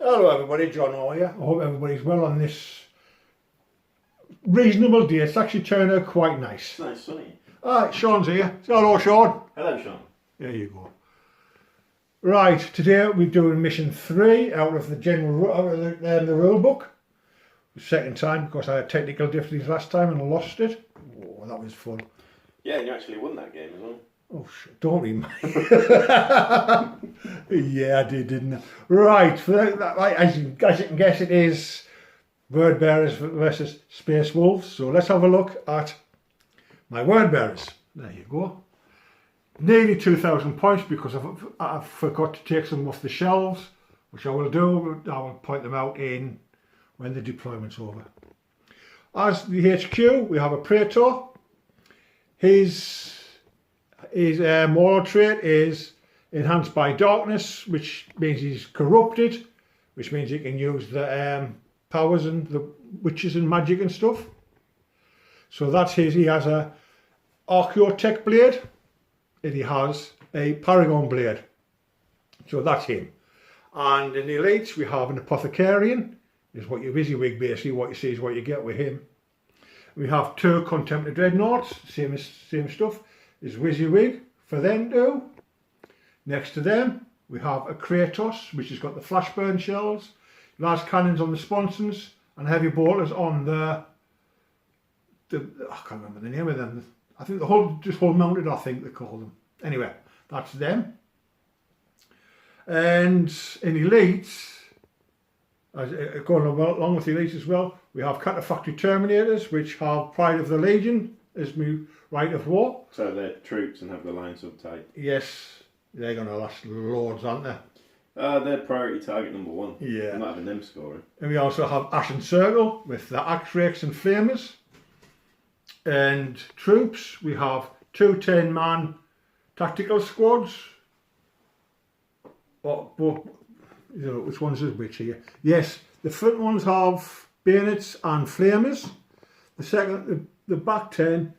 Hello everybody, John Moore here. I hope everybody's well on this reasonable day. It's actually turned out quite nice. It's nice sunny. Alright, Sean's here. Hello Sean. Hello, Sean. There you go. Right, today we're doing mission 3 out of the the rule book. The second time because I had technical difficulties last time and I lost it. Oh, that was fun. Yeah, and you actually won that game as well. Oh, don't remind me. Yeah, I did, didn't I? Right, as you can guess, it is Word Bearers versus Space Wolves. So let's have a look at my Word Bearers. There you go. Nearly 2,000 points because I forgot to take some off the shelves, which I will do. I will point them out in when the deployment's over. As the HQ, we have a Praetor. His moral trait is enhanced by darkness, which means he's corrupted, which means he can use the powers and the witches and magic and stuff. So that's his. He has a Archaeotech blade and he has a Paragon blade. So that's him. And in the elites we have an Apothecarian, is what your Wizzywig basically, what you see is what you get with him. We have 2 Contemplative Dreadnoughts, same stuff. Is Wizzywig for them too. Next to them we have a Kratos, which has got the flashburn shells, large cannons on the sponsons, and heavy bolters on the I can't remember the name of them. I think just hull mounted, I think they call them. Anyway, that's them. And in elites, going along with the elites as well, we have Cataphractii Terminators, which have Pride of the Legion as my right of war. So they're troops and have the line subtype. Yes, they're going to last loads, aren't they? They're priority target number 1. Yeah. I'm not having them scoring. And we also have Ashen Circle with the Axe Rakes and Flamers. And troops, we have 2 10-man tactical squads. Which ones is which here? Yes, the front ones have bayonets and flamers. The back 10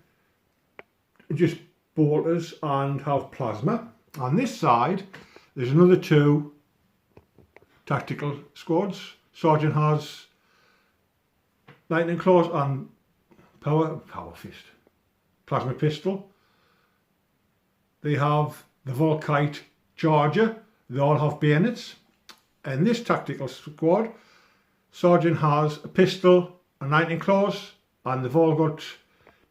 are just bolters and have plasma. On this side, there's another 2 tactical squads. Sergeant has lightning claws and power fist, plasma pistol. They have the Volkite charger. They all have bayonets. And this tactical squad, Sergeant has a pistol and lightning claws, and they've all got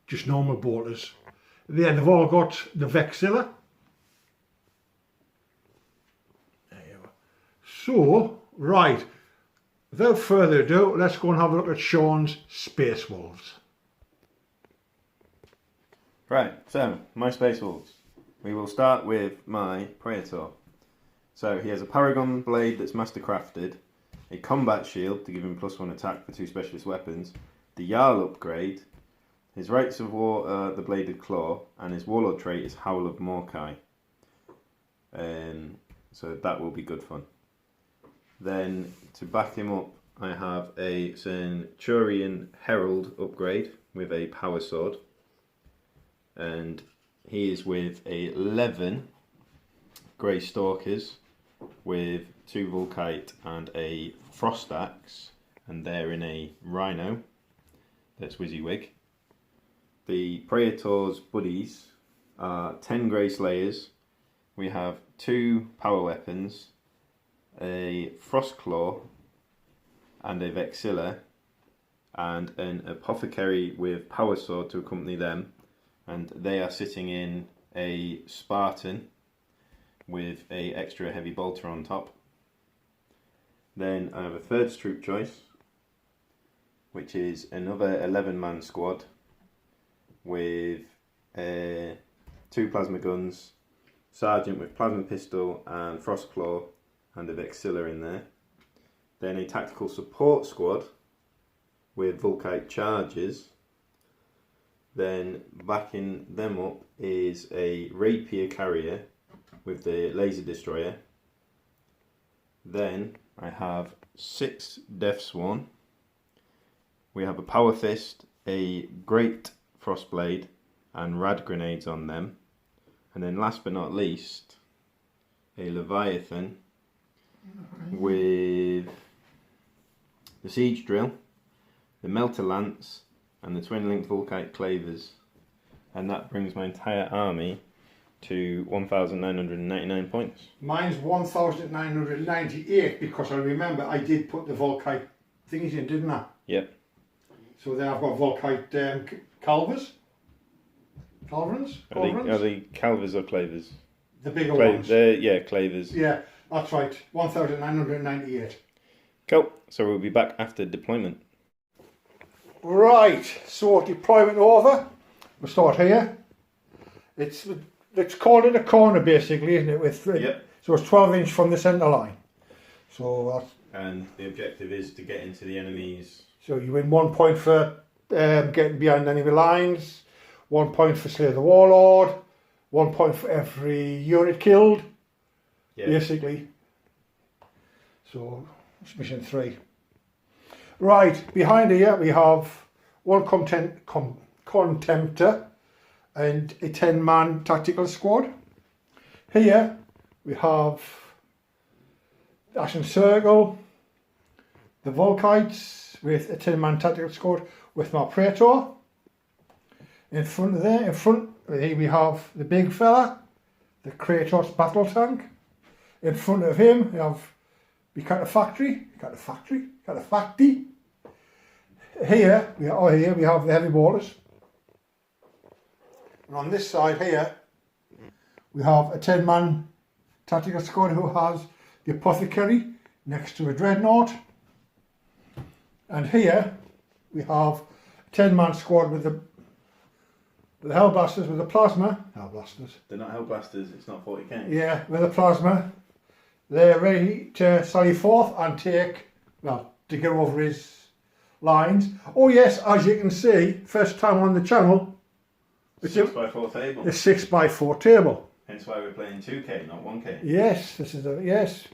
just normal bolters. They've all got the Vexilla. There you are. So, right, without further ado, let's go and have a look at Sean's Space Wolves. Right, so my Space Wolves. We will start with my Praetor. So he has a Paragon blade that's mastercrafted, a combat shield to give him +1 attack for 2 specialist weapons, the Jarl upgrade, his rights of war are the Bladed Claw, and his warlord trait is Howl of Morkai. So that will be good fun. Then to back him up, I have a Centurion Herald upgrade with a power sword, and he is with 11 Grey Stalkers with 2 Volkite and a Frost Axe, and they're in a Rhino that's Wizzywig. The Praetor's buddies are 10 Grey Slayers. We have 2 power weapons, a Frost Claw and a Vexilla, and an Apothecary with power sword to accompany them, and they are sitting in a Spartan with a extra heavy bolter on top. Then I have a third troop choice, which is another 11-man squad with 2 plasma guns, Sergeant with plasma pistol and frost claw, and a Vexilla in there. Then a tactical support squad with Volkite charges. Then backing them up is a rapier carrier with the laser destroyer. Then I have 6 Death Sworn. We have a power fist, a great frostblade, and rad grenades on them. And then last but not least, a Leviathan with the siege drill, the melter lance, and the twin linked Volkite clavers, and that brings my entire army to 1,999 points. Mine's 1,998 because I remember I did put the Volkite thingies in, didn't I? Yep. So then I've got Volkite Calvers. Culverins? Are they calvers or clavers? The bigger ones. Yeah, clavers. Yeah, that's right. 1,998. Cool. So we'll be back after deployment. Right, so deployment over. We'll start here. Let's call it a corner basically, isn't it? Yep. So it's 12 inch from the centre line. So And the objective is to get into the enemy's. So you win 1 point for getting behind enemy lines, 1 point for slay the warlord, 1 point for every unit killed, basically. So it's mission 3. Right, behind here we have one contemptor and a 10-man tactical squad. Here we have the Ashen Circle, the Volkites with a 10-man tactical squad with my Praetor. In front of there, here we have the big fella, the Kratos battle tank. In front of him we have the factory. Here we have the heavy ballers. And on this side here, we have a 10-man tactical squad who has the apothecary next to a dreadnought. And here we have a 10-man squad with the Hellblasters with the plasma. Hellblasters. They're not Hellblasters, it's not 40k. Yeah, with the plasma. They're ready to sally forth and to get over his lines. Oh yes, as you can see, first time on the channel, It's 6x4 table. The 6x4 table. Hence why we're playing 2k, not 1k. Yes, yes.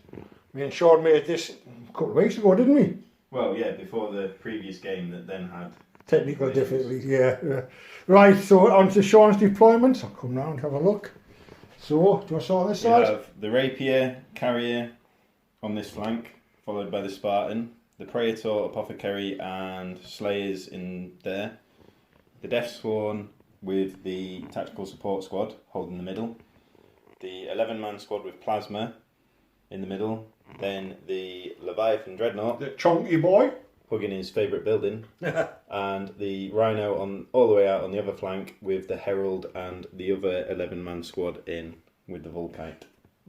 Me and Sean made this a couple of weeks ago, didn't we? Well, yeah, before the previous game that then had technical difficulties. Yeah. Right, so on to Sean's deployments. I'll come round and have a look. So, do you want to start on this side? We have the Rapier Carrier on this flank, followed by the Spartan, the Praetor, Apothecary, and Slayers in there. The Death Sworn with the Tactical Support Squad holding the middle. The 11-man squad with Plasma in the middle. Then the Leviathan Dreadnought. The chunky boy. Hugging his favourite building. And the Rhino on all the way out on the other flank with the Herald and the other 11-man squad in with the Volkite.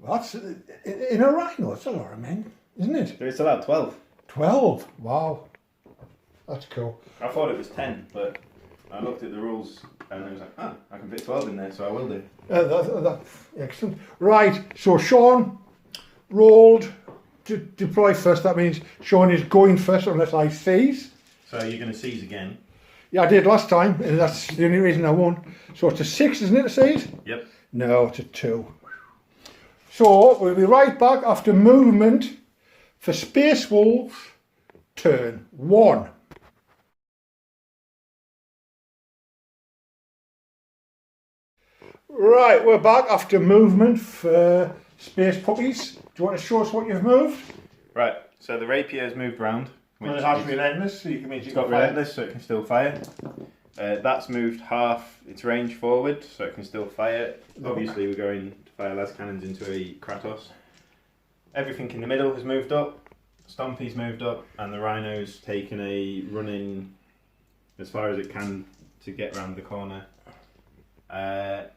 That's in a Rhino. That's a lot of men, isn't it? It's allowed 12. 12. Wow. That's cool. I thought it was 10, but I looked at the rules and I was like, I can fit 12 in there, so I will do. That's excellent. Right, so Sean rolled to deploy first. That means Sean is going first unless I seize. So you're going to seize again? Yeah, I did last time, and that's the only reason I won. So it's a 6, isn't it, to seize? Yep. No, it's a 2. So we'll be right back after movement for Space Wolves turn 1. Right, we're back after movement for Space Puppies. Do you want to show us what you've moved? Right, so the Rapier has moved round. Well, it has relentless, so you can It's got relentless, so it can still fire. That's moved half its range forward, so it can still fire. Obviously, we're going to fire las cannons into a Kratos. Everything in the middle has moved up. Stompy's moved up, and the Rhino's taken a run-in as far as it can to get round the corner.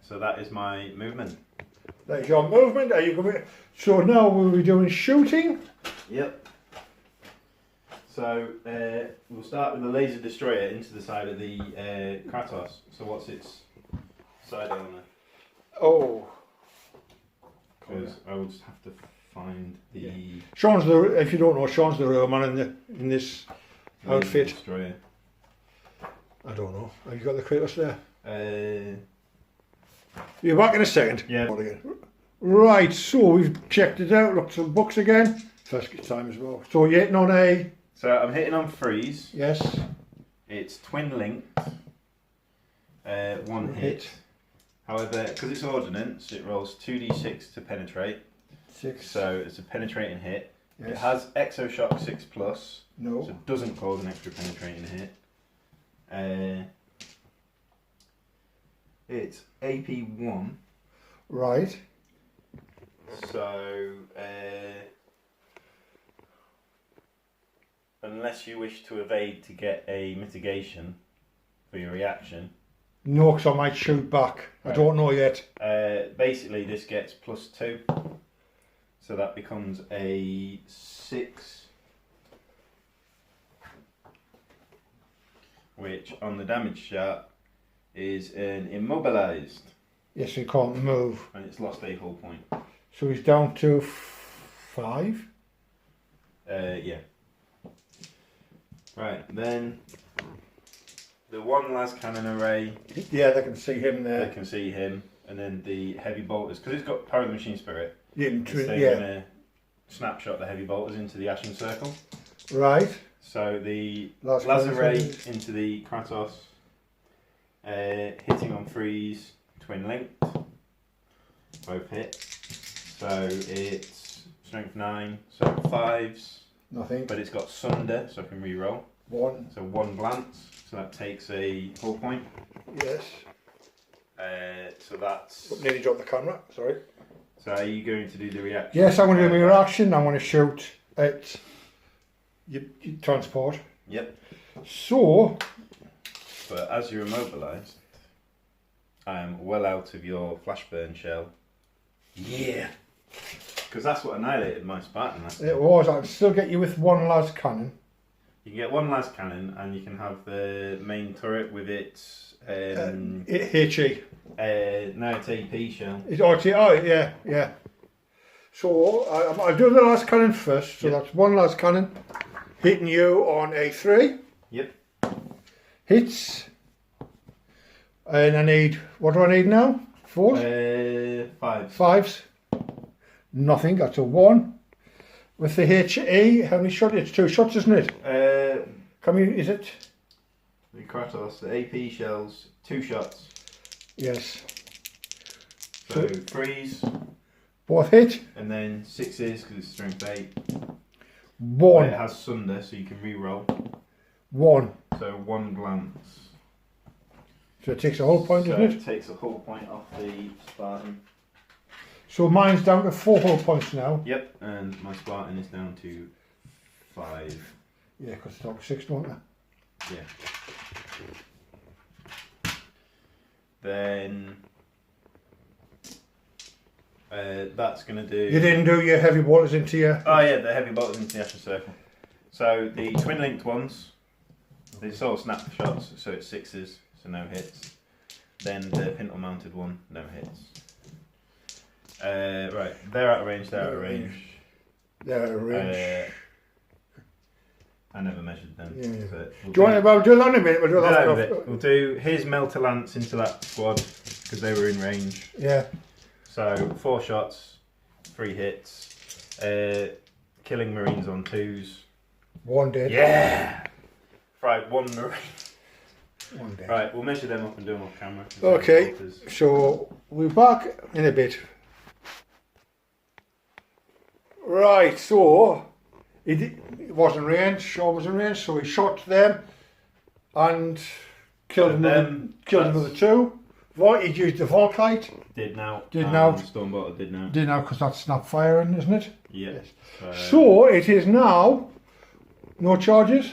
So that is my movement. That's your movement. Are you going to... So now we'll be doing shooting. Yep. So we'll start with the laser destroyer into the side of the Kratos. So what's its side armour? Oh. Because I will just have to find the... Yeah. Sean's the... If you don't know, Sean's the real man in this outfit. Destroyer. I don't know. Have you got the Kratos there? You're back in a second. Yeah. Right, so we've checked it out, looked at some books again. First time as well. So you're hitting on a... So I'm hitting on freeze. Yes. It's twin linked. One hit. However, because it's ordnance, it rolls 2d6 to penetrate. 6. So it's a penetrating hit. It has Exoshock 6 Plus, No. so it doesn't cause an extra penetrating hit. It's AP1. Right. So, unless you wish to evade to get a mitigation for your reaction. No, because I might shoot back. Right. I don't know yet. Basically, this gets +2. So that becomes a 6. Which, on the damage chart, is an immobilized. Yes, he can't move. And it's lost a whole point. So he's down to 5. Yeah. Right, then the one las cannon array. Yeah, they can see him They there. can see him, and then the heavy bolters, because it's got power of the machine spirit. Yeah. They're going to snapshot the heavy bolters into the ashen circle. Right. So the Las las Cannons array array. into the Kratos, hitting on freeze, twin linked, both hit. So it's strength 9, so 5s. Nothing. But it's got sunder, so I can re-roll. 1. So 1 glance, so that takes a whole point. Yes. So that's. Nearly dropped the camera. Sorry. So are you going to do the reaction? Yes, I'm going to do my reaction. I'm going to shoot at your transport. Yep. So. But as you're immobilised, I am well out of your flashburn shell. Yeah. Because that's what annihilated my Spartan last time. It was. I can still get you with 1 las cannon. You can get 1 las cannon, and you can have the main turret with its. HE. No, it's AP shell. It's RT. Oh, yeah, yeah. So I'll do the las cannon first. So Yep. that's 1 las cannon hitting you on a 3. Yep. Hits. And I need. What do I need now? 4s? 5. 5s. Nothing. That's a 1. With the HE, how many shots? It's 2 shots, isn't it? Can we? Is it? The Kratos, the AP shells, 2 shots. Yes. So 3s, Both hit. and then 6s because it's strength 8. But 1. it has sunder, so you can re-roll. 1. So 1 glance. So it takes a whole point, So doesn't it? it takes a whole point off the Spartan. So mine's down to 4 whole points now. Yep, and my Spartan is down to 5. Yeah, because it's down to 6, don't they? Yeah. Then that's going to do. You didn't do your heavy waters into your. Oh yeah, the heavy bolters into the ashen circle. So the twin linked ones, they sort of snapshots, so it's 6s, so no hits. Then the pintle mounted one, no hits. Right, they're out of range, they're out of range. They're out of range. I never measured them. Yeah. But we'll Do you want to? We'll do that in a minute. We'll do do that that in a after. bit. We'll do his melter lance into that squad because they were in range. Yeah. So 4 shots, 3 hits, killing marines on 2s. 1 dead. Yeah. Fried 1 marine. 1 dead. Right, we'll measure them up and do them off camera. Okay. So we're back in a bit. Right. So it wasn't range. Shaw was in range, so he shot them and killed them, another 2. He used the Volkite. Did now. Did now. Stormbotter did now. Did now because that's snap firing, isn't it? Yeah. Yes. So, So it is now no charges.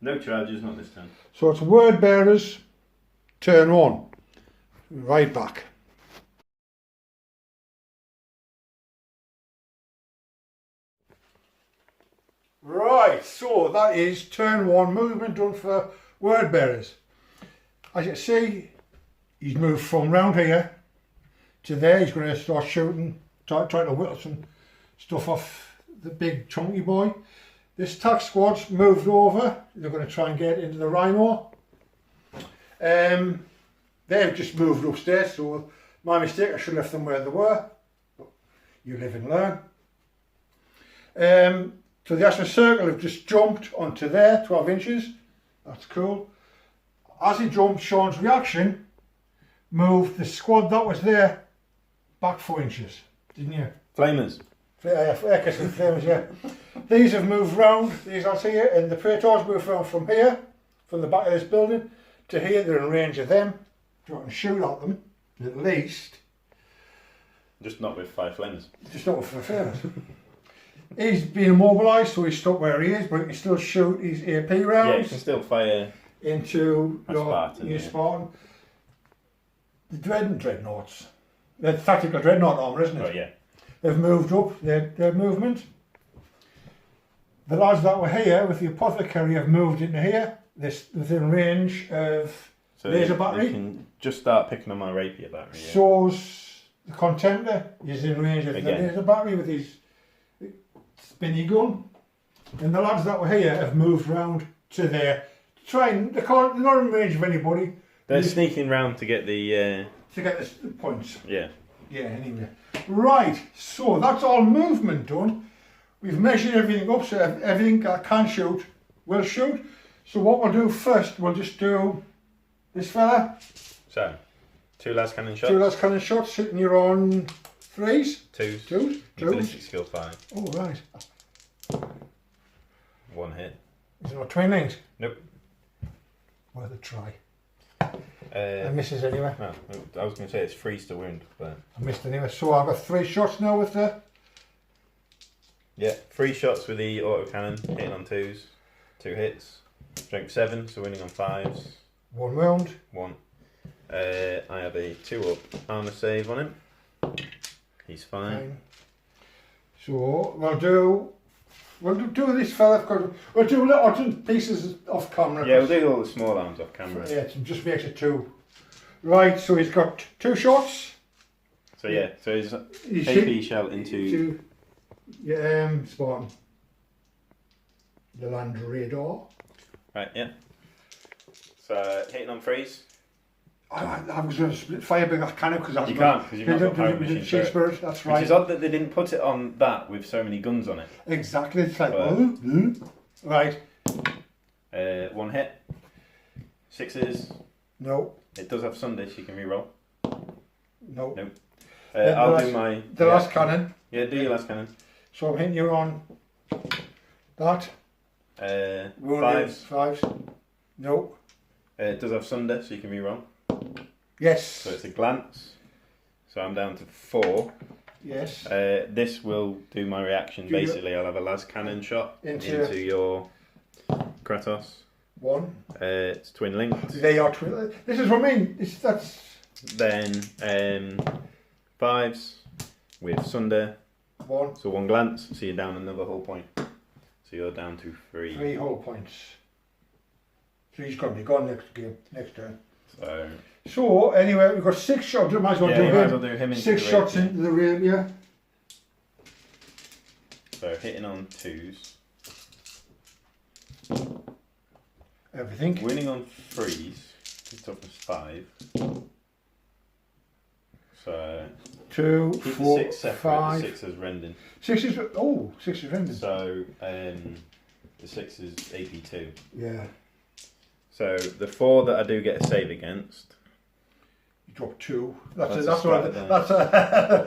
no charges, not this time. So it's word bearers, turn 1. Right back. Right, so that is turn 1 movement done for word bearers. As you see, he's moved from round here to there. He's going to start shooting, trying to whittle some stuff off the big chunky boy. This tack squad's moved over. They're going to try and get into the Rhino. They've just moved upstairs, so my mistake, I should have left them where they were. But you live and learn. So the Ashen Circle have just jumped onto there, 12 inches. That's cool. As he jumped, Sean's reaction moved the squad that was there back 4 inches, didn't you? Flamers. Air kissing flames, yeah. These have moved round, these lads here, and the Praetors moved round from here, from the back of this building, to here. They're in range of them. So I can shoot at them, at least. Just not with 5 flames. Just not for flames. He's been immobilised, so he's stuck where he is, but he can still shoot his AP rounds. Yeah, you can still fire into a your Spartan. Spartan. The dreadnoughts. They're tactical dreadnought armour, isn't it? Oh yeah. They've moved up their movement. The lads that were here with the apothecary have moved into here. This within range of laser battery. You can just start picking on my rapier battery. Yeah. So's the contender is in range of the laser battery with his spinny gun. And the lads that were here have moved round to there. They're not in range of anybody. They're sneaking round to get the the points. Yeah. Yeah, anyway. Right, so that's all movement done. We've measured everything up, so everything I can shoot will shoot. So what we'll do first, we'll just do this fella. So, 2 las cannon shots. 2 last cannon shots, hitting you on 3s. 2s. 2s. Ballistic skill 5. Oh, right. 1 hit. Is it not 29s? Nope. Worth a try. I misses anyway. No, I was going to say it's freeze to wound, but I missed anyway. So I've got 3 shots now with the... yeah, 3 shots with the autocannon, hitting on 2s, 2 hits, strength 7, so winning on 5s. 1 wound. 1. I have a 2-up armour save on him. He's fine. So we'll do this fella, because we'll do little pieces off camera. Yeah, we'll do all the small arms off camera. Yeah, it just makes it 2. Right, so he's got 2 shots. So yeah, so his He's AP shell into... Spartan. The land radar. Right, yeah. So hitting on 3s. I was going to split fire, but I can't because that's You can't, because you've not got pirate machine spirit. That's right. Which is odd that they didn't put it on that with so many guns on it. Exactly. It's like, But, right. 1 hit. 6s. No. It does have Sundays, you can reroll. No. Nope. I'll do my... The last cannon. Yeah, do your last cannon. So I'm hitting you on that. 5s. 5s. No. It does have Sunday, so you can reroll. Yes. So it's a glance. So I'm down to 4. Yes. This will do my reaction. Basically, I'll have a las cannon shot into your Kratos. 1. It's twin linked. They are twin. This is what I mean. That's. Then 5s with Sunday. 1. So 1 glance. So you're down another whole point. So you're down to 3. 3 whole points. So he's going to be gone next turn. So anyway, we've got 6 shots. Might as well do him. 6 shots into the rapier. So hitting on 2s. Everything. Winning on 3s. His toughness 5. So 2, keep 4, the 6 separate. 5. The 6 is rending. 6 is 6 is rending. So the 6 is AP2. Yeah. So the 4 that I do get a save against. You drop 2. That's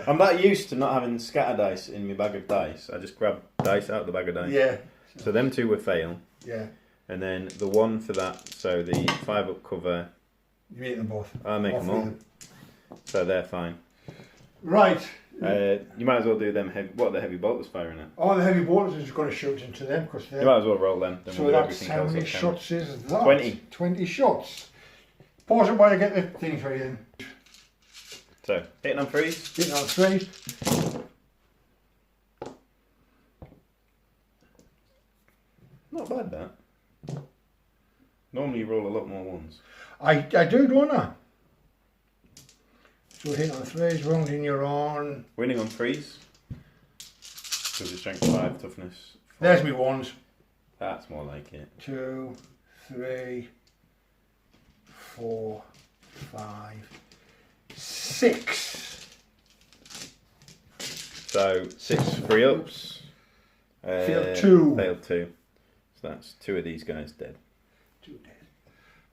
I'm that used to not having scatter dice in my bag of dice. I just grab dice out of the bag of dice. Yeah. So them 2 will fail. Yeah. And then the 1 for that. So the 5-up cover. You make them both. I make them all. So they're fine. Right. You might as well do them. What are the heavy bolters firing at? All the heavy bolters is going to shoot into them because they're. You might as well roll them. Then So we'll do that's everything how else many off shots is that? 20. 20 shots. Pause it while I get the thing for you. So hitting on 3s. Hitting on 3. Not bad that. Normally you roll a lot more 1s. I do, don't I? So hitting on 3s, rounding you're on. Winning on 3s. Because it's strength 5, toughness 4. There's me 1s. That's more like it. 2, 3, 4, 5, 6. So 6 3-ups. Failed 2. Failed 2. So that's 2 of these guys dead. 2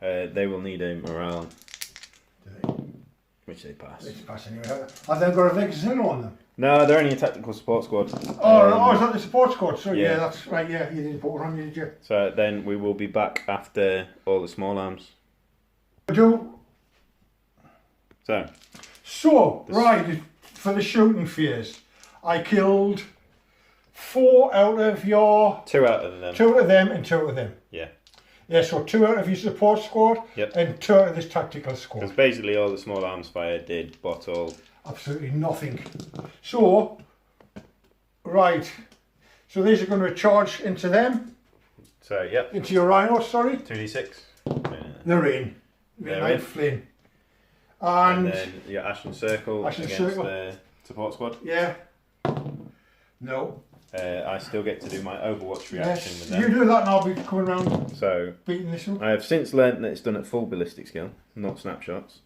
dead. They will need a morale. which they pass. It's passing anyway. Have they got a Vegas Zero on them? No, they're only a tactical support squad. Oh, is that the support squad? So yeah. yeah, that's right. Yeah, you didn't put one on, did you? So then we will be back after all the small arms. So right, for the shooting phase, I killed 4 out of your... 2 out of them. 2 out of them and 2 out of them. Yeah. Yeah, so 2 out of your support squad and 2 out of this tactical squad. Because basically all the small arms fire did bottle. Absolutely nothing. So, right. So these are going to charge into them. So, yep. Into your rhinos, sorry. 2d6. They're in. They're in. Flynn. And then your Ashen Circle against Circle. the support squad. Yeah. No. I still get to do my Overwatch reaction with them. You do that and I'll be coming around So, beating this one. I have since learnt that it's done at full ballistic skill, not snapshots.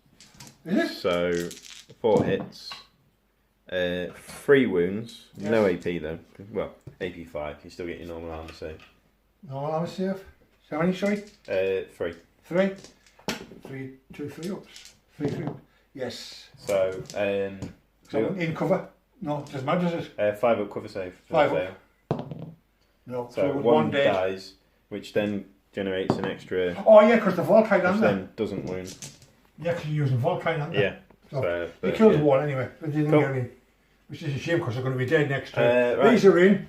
Is it? So, 4 hits, 3 wounds, no AP though. Well, AP 5, you still get your normal armor save. Normal armor save? How many, sorry? 3. 3? 3, 2, 3 ups. 3, 3 ups. Yes. So, in cover? No, doesn't matter, does it? 5 up cover save. 5 up. No, so one dies, which then generates an extra. Oh yeah, because the Volkite, which then doesn't wound. Yeah, because you're using Volkite, aren't they? Yeah. So, they killed one anyway, but they didn't get in. Which is a shame because they're going to be dead next time. Right. These are in.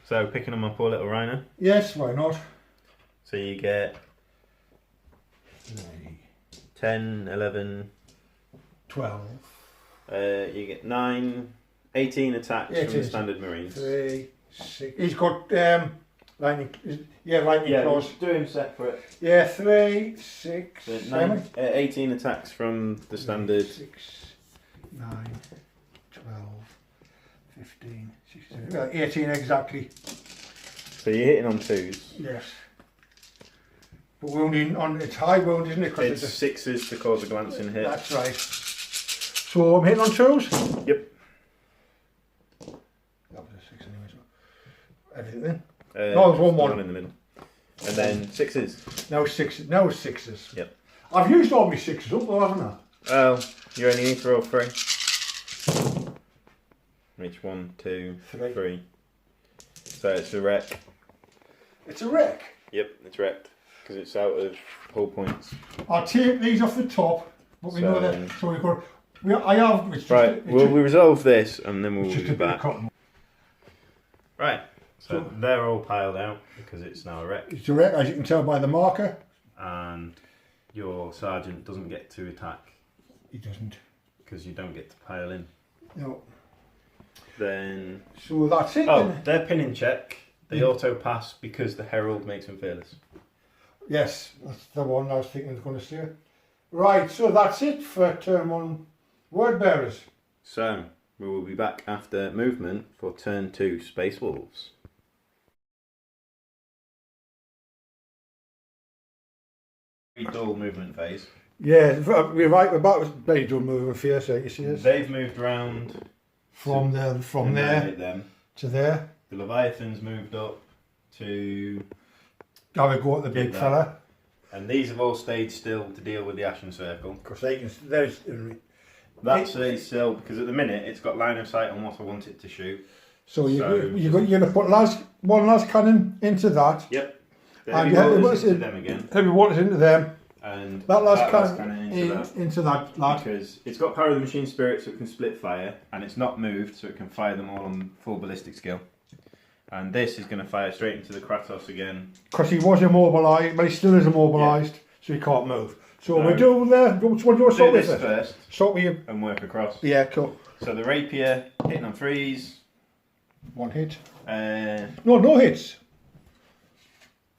So picking on my poor little rhino. Yes, why not? So you get 10, 11, 12. You get 9, 18 attacks from the standard Marines. 3, 6. He's got lightning. Lightning claws. Do him separate. Yeah, 3, 6, So 7. 18 attacks from the standard. 6, 9, 12, 15, 16, 18 exactly. So you're hitting on 2s. Yes. But wounding on it's high wound, isn't it? It's 6s to cause a glancing hit. That's right. So I'm hitting on 2s? Yep. That was a 6 anyway, so everything then? No, there's one in the middle. And then 6s. Now 6s. Now 6s. Yep. I've used all my 6s up though, haven't I? Well, you only need to roll 3. Each 1, 2, 3. So it's a wreck. It's a wreck? Yep, it's wrecked. Because it's out of hull points. I'll take these off the top, but we know that. So we've got. I have. It's right, we resolve this and then we'll be back. Right, so they're all piled out because it's now a wreck. It's a wreck, as you can tell by the marker. And your sergeant doesn't get to attack. He doesn't. Because you don't get to pile in. No. Then. So that's it. Oh, then. their pinning check. They auto pass because the Herald makes them fearless. Yes, that's the one I was thinking was going to say. Right, so that's it for turn 1 word bearers. So, we will be back after movement for turn 2 Space Wolves. Very dull movement phase. Yeah, we're right, we're back with very dull movement phase, you see us. They've moved round from there to there. The Leviathans moved up to have a go at the big fella. And these have all stayed still to deal with the Ashen Circle. Because they can, there's... That stays still because at the minute it's got line of sight on what I want it to shoot. So you're going to put one last cannon into that. Yep. And heavy waters into them again. Heavy waters into them. And that last cannon into that lad. Because it's got power of the machine spirit so it can split fire, and it's not moved so it can fire them all on full ballistic skill. And this is going to fire straight into the Kratos again. Because he was immobilised, but he still is immobilised, so he can't move. So we do there. What do you want to start with? First. Start with you. And work across. Yeah, cool. So the rapier hitting on 3s. 1 hit. No hits.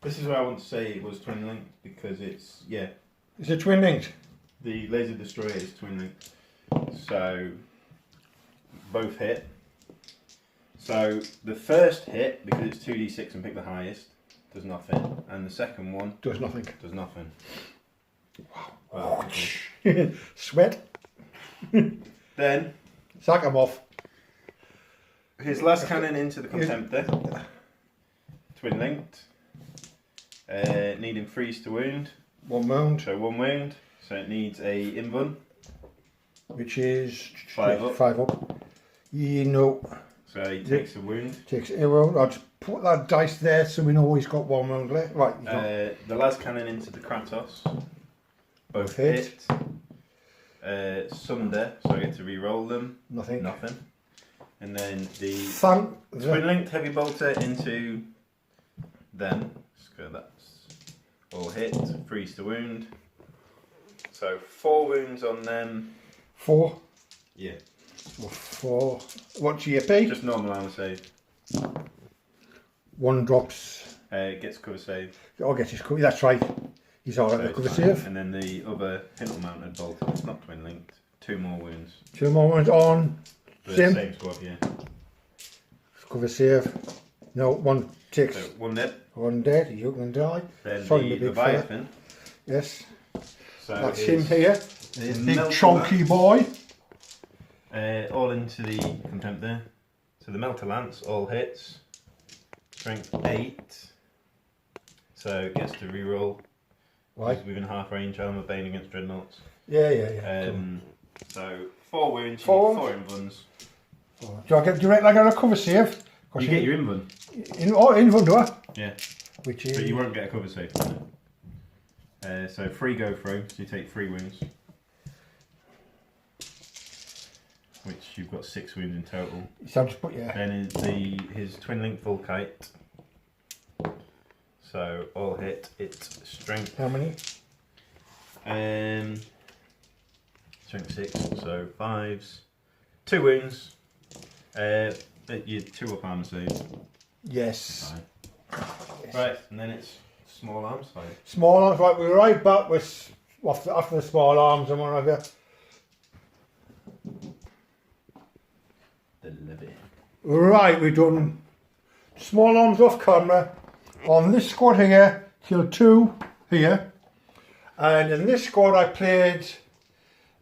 This is where I want to say it was twin linked because it's Is it twin linked? The laser destroyer is twin linked. So both hit. So the first hit, because it's 2d6 and pick the highest, does nothing, and the second one does nothing. Does nothing. Wow. Sweat. Then sack him off. His last cannon into the Contemptor. Twin linked. Needing freeze to wound. 1 wound. So 1 wound. So it needs a invuln. which is 5 up. 5 up. You know, So he takes a wound. takes a wound. I'll just put that dice there so we know he's got 1 wound left. Right, you got The las cannon into the Kratos. Both hit. Sunder, so I get to re-roll them. Nothing. And then the Thank twin linked heavy bolter into them. So that's all hit, freeze to wound. So 4 wounds on them. 4. Yeah. So 4. What's your GP? Just normal armor save. 1 drops. Gets cover save. I'll get his cover. That's right. He's alright So with cover it's fine. save. And then the other hintle mounted bolter, it's not twin linked. 2 more wounds. 2 more ones on. The Same. same squad, yeah. Cover save. No, 1 takes. So 1 dead. 1 dead. You can die. Then Sorry, the my big fella. Leviathan. Yes. So That's is him here. is Big Melter chunky boy. all into the contempt there. So the Melter Lance all hits. Strength 8. So it gets to reroll. Right. He's within half range armor, bane against dreadnoughts. Yeah. So 4 wounds, 4 4 invuns. Do I get direct like a cover save? You get your invun. Invun, do I? Yeah. Which is. But you won't get a cover save. So 3 go through, so you take 3 wounds. Which you've got 6 wounds in total. So I'll just put, yeah. Then is his twin link full kite. So all hit, it's strength. How many? Strength 6, so 5s. 2 wounds. You 2 up armor save. Yes. Right, and then it's small arms fight. Small arms, right, we're right back with after the small arms and whatever. The levy. Right, we've done small arms off camera. On this squad here, killed 2 here. And in this squad I played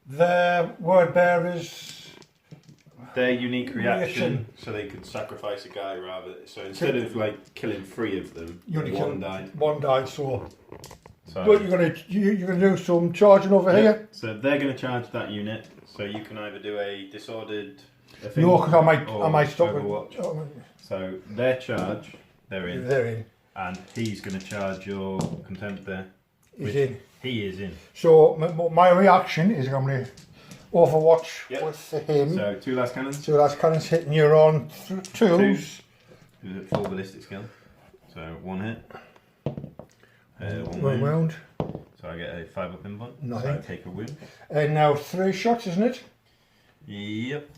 the word bearers. Their unique reaction, so they could sacrifice a guy rather. So instead of like killing 3 of them, You only 1 killed died. 1 died, so. So, But you're gonna do some charging over here. So they're going to charge that unit. So you can either do a disordered. No, because I might stop Overwatch. it. So their charge, they're in, They're in. and he's going to charge your contempt there. He's in. He is in. So my reaction is I'm going to overwatch Yep. with him. So 2 last cannons. So that's cannons hitting you on 2s. Is it full ballistic skill? So 1 hit. 1 1 wound. round. So I get a 5 up invuln. Nothing. So I take a wound. And now 3 shots, isn't it? Yep.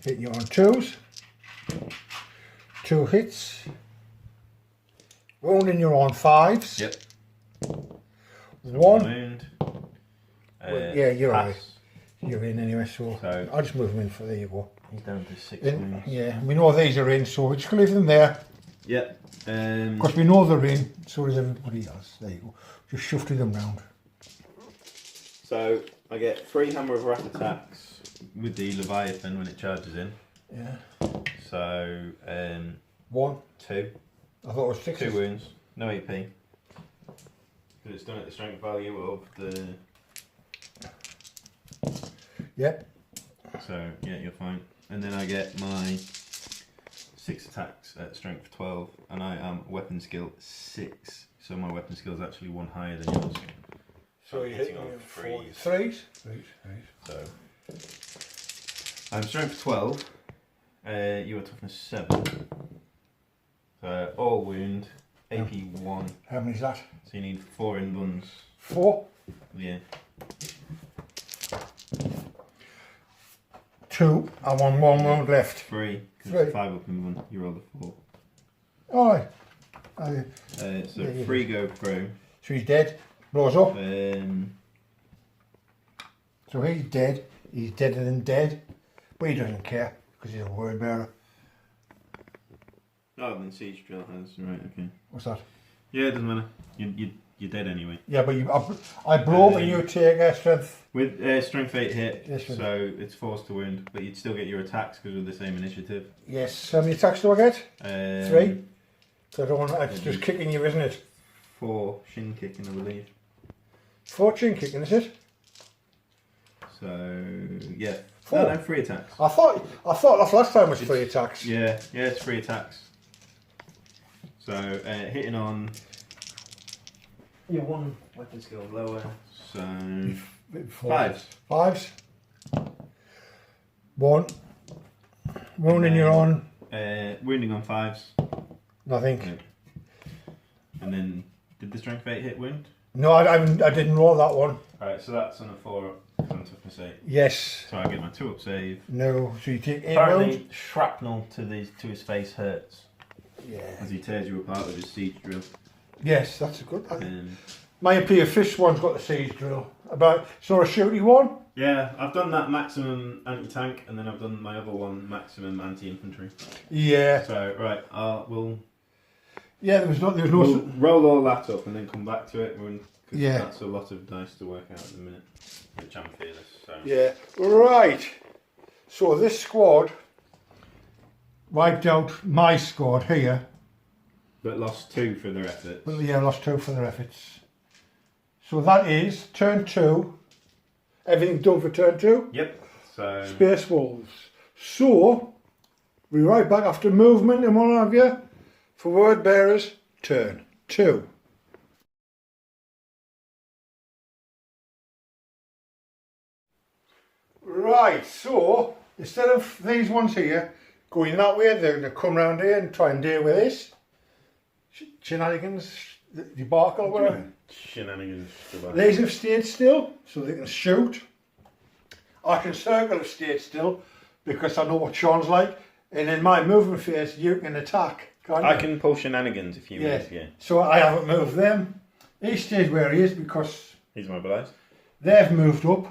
Hitting you on 2s. 2 hits. Wounding you on 5s. Yep. 1. Wound. Yeah, you're pass. right. You're in anyway, so I'll just move them in for there you go. He's down to 6 In, wounds. yeah, we know these are in, so we're just going to leave them there. Yep. Because we know they're in, so does everybody else. There you go. Just shifting them round. So I get 3 hammer of wrath attacks with the Leviathan when it charges in. Yeah. So 1. 2. I thought it was 6. 2 wounds. No AP. Because it's done at the strength value of the. Yep. So yeah, you're fine. And then I get my 6 attacks at strength 12, and I am weapon skill 6. So my weapon skill is actually 1 higher than yours. So I'm you're hitting hitting on on 3s. 3s? 3s. So I'm strength 12. You are toughness 7. So all wound, AP 1. How many's that? So you need 4 invuns. 4. Yeah. 2. I want 1 round left. 3. Because 3. it's 5 up invun. You roll the 4. Alright. So Yeah, 3 go through. So he's dead. Blows up. So he's dead. He's deader than dead. But he doesn't care because he's a word bearer. Oh, then siege drill has. Right, okay. What's that? Yeah, it doesn't matter. You're dead anyway. Yeah, but I blow up and you take strength. With strength 8 hit, Yes, so it's forced to wound, but you'd still get your attacks because we're the same initiative. Yes. How many attacks do I get? 3. So I don't want. It's just kicking you, isn't it? 4 shin kicking, I believe. 4 chin kicking, is it? So yeah, 4. No, 3 attacks. I thought last time was 3 attacks. Yeah, it's 3 attacks. So hitting on your 1 weapon skill lower. So 5s. 5s. 1. Wounding you're on. Wounding on 5s. Nothing. No. And then did the strength 8 hit wound? No, I didn't roll that one. Alright, so that's on a 4 up on toughness 8. Yes. So I get my 2 up save. No, so you take 8 Apparently wound. shrapnel to his face hurts. Yeah. As he tears you apart with his siege drill. Yes, that's a good. Um, My Appear Fish one's got the siege drill. It's not a shooty one. yeah, I've done that maximum anti-tank, and then I've done my other one maximum anti-infantry. Yeah. So right, we'll there was no. we'll roll all that up and then come back to it. Because Yeah. that's a lot of dice to work out at the minute, which I'm fearless. So. Yeah. Right. So this squad wiped out my squad here. But lost 2 for their efforts. Well, yeah, lost 2 for their efforts. So that is turn 2. Everything done for turn 2. Yep. So Space Wolves. So we're right back after movement and what have you for Word Bearers. Turn 2. Right. So instead of these ones here going that way, they're going to come round here and try and deal with this shenanigans, debacle, or whatever. shenanigans. These have stayed still, so they can shoot. I can circle have stayed still because I know what Sean's like, and in my movement phase, you can attack. Can't you? I can pull shenanigans if you move. Yeah. So I haven't moved them. He stays where he is because He's mobilised. they've moved up.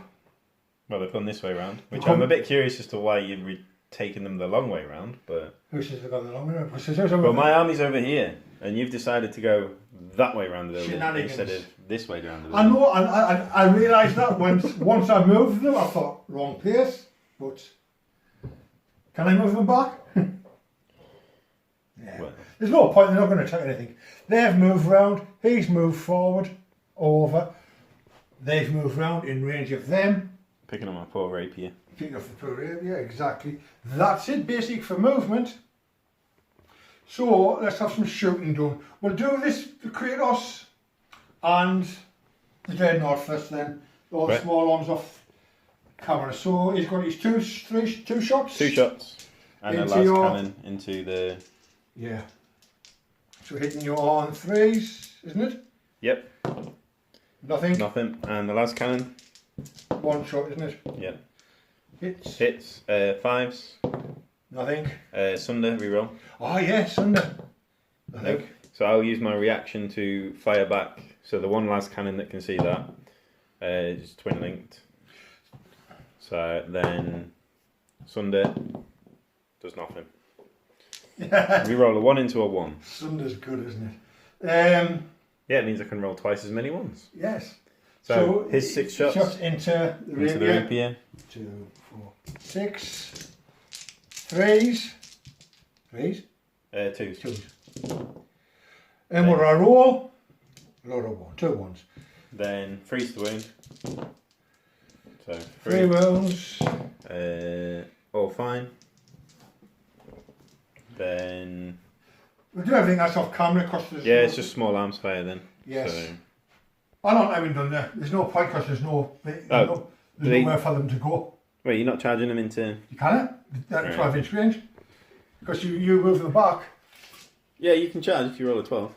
Well, they've gone this way round, which Come- I'm a bit curious as to why you've taken them the long way round. But Who says they've gone the long way? well, my army's over here, and you've decided to go that way round the building Shenanigans. instead of this way round the I building. know, I realised that once I moved them, I thought, wrong place, but can I move them back? Yeah. Well, There's no point, they're not going to attack anything. They've moved round, he's moved forward, over. They've moved round in range of them. picking on my poor rapier. Picking off the poor area, exactly. That's it, basic for movement. So, let's have some shooting done. We'll do this to Kratos and the Dreadnought first then. All the Right. small arms off camera. So, he's got his two shots? 2 shots and a Into las your- cannon into the. Yeah. So, hitting you on 3s, isn't it? Yep, Nothing. nothing. And the las cannon. 1 shot, isn't it? Yep. Hits. Hits 5s. Nothing. Sunder reroll. Oh, yes, under. Nothing. Nope. So I'll use my reaction to fire back. So the one las cannon that can see that is twin linked. So then Sunder does nothing. We roll a 1 into a 1. Sunder's good, isn't it? Yeah, it means I can roll twice as many ones. Yes. So his 6 shots into the into the rapier. 2, 4, 6. 3s. 3s? 2s. 2s. And what do I roll? A lot of 1. 2 ones. Then freeze the wound. So 3 wounds. all fine. Then We'll do everything that's off camera because there's yeah, no, it's just small arms fire then. Yes. So, I don't have done there. There's no point because there's nowhere for them to go. wait, you're not charging them into? You can't. That Right. 12-inch range. Because you move them back. Yeah, you can charge if you roll a 12.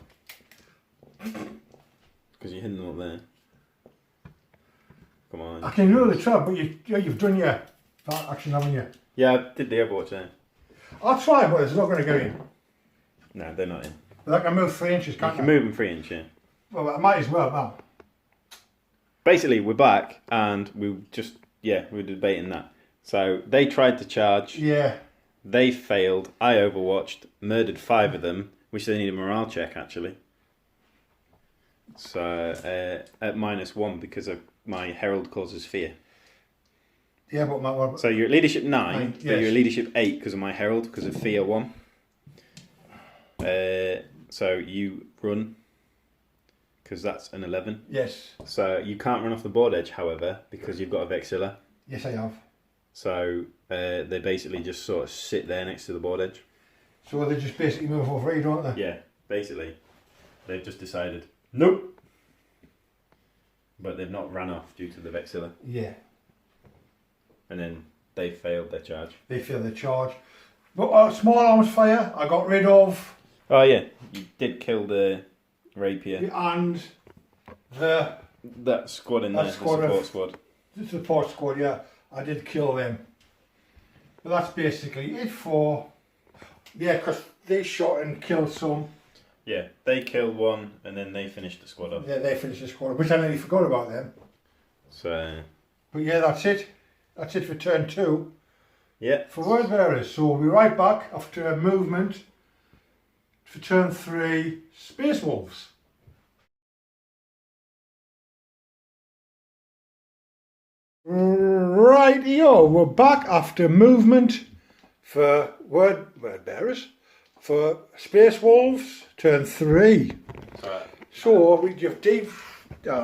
Because you're hitting them up there. Come on. I can roll the 12, but you've done your action, haven't you? Yeah, I did the Overwatch there. I'll try, but it's not going to get in. No, they're not in. But I can move 3 inches, You can't can I? move them 3 inch, yeah. Well, I might as well now. Basically, we're back and we were debating that. So they tried to charge, Yeah. they failed, I overwatched, murdered 5 of them, which they need a morale check actually. So at -1 because of my Herald causes fear. Yeah, but my So you're at leadership 9, Nine, but you're yes. at leadership 8 because of my Herald, because of fear 1. So you run, because that's an 11. yes. So you can't run off the board edge, however, because you've got a Vexilla. Yes, I have. So they basically just sort of sit there next to the board edge. So they just basically move over here, don't they? Yeah, basically. They've just decided, nope. But they've not ran off due to the Vexilla. Yeah. And then they failed their charge. They failed their charge. But small arms fire, I got rid of. Oh yeah, you did kill the rapier. And That squad in there, the support squad. The support squad, yeah. I did kill them. But that's basically it for... Yeah, because they shot and killed some. Yeah, they killed one and then they finished the squad off. Yeah, they finished the squad, which I nearly forgot about them. So... But yeah, that's it. That's it for turn 2. Yeah. For word bearers. So we'll be right back after a movement for turn 3, Space Wolves. Rightio, we're back after movement for word bearers for Space Wolves, turn 3. So you've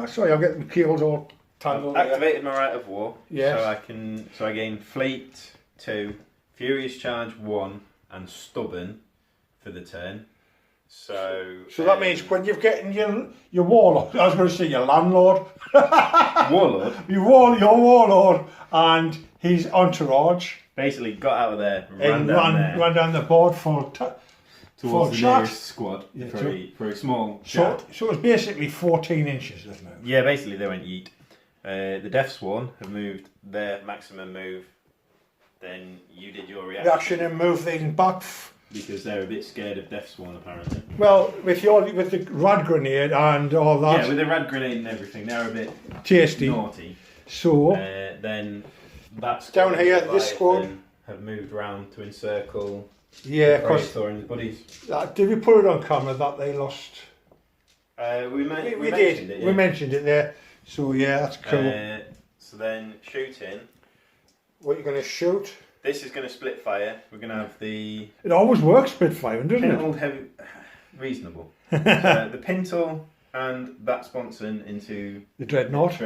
sorry, I'm getting keels all tangled. I've activated my right of war. Yes. So I gain Fleet 2, Furious Charge 1, and Stubborn for the turn. So that means when you're getting your warlord, I was going to say your landlord. Warlord. your warlord and his entourage. Basically got out of there, Ran down the board for towards the chat. nearest squad for a small So chat. it was basically 14 inches, isn't it? Yeah, basically they went yeet. The Death Sworn have moved their maximum move. Then you did your reaction. And move things back. Because they're a bit scared of Death Sworn apparently. Well, with the rad grenade and all that. Yeah, with the rad grenade and everything, they're a bit tasty. naughty. So then that down here, this squad have moved round to encircle. Yeah, because Thor and his buddies. Did we put it on camera that they lost? We mentioned did. it. Yeah. We mentioned it there. So yeah, that's cool. So then shooting. What are you going to shoot? This is going to split fire. We're going to have the. It always works Spitfire, doesn't it? Pintle heavy, reasonable. The Pintle and that sponson into The Dreadnought.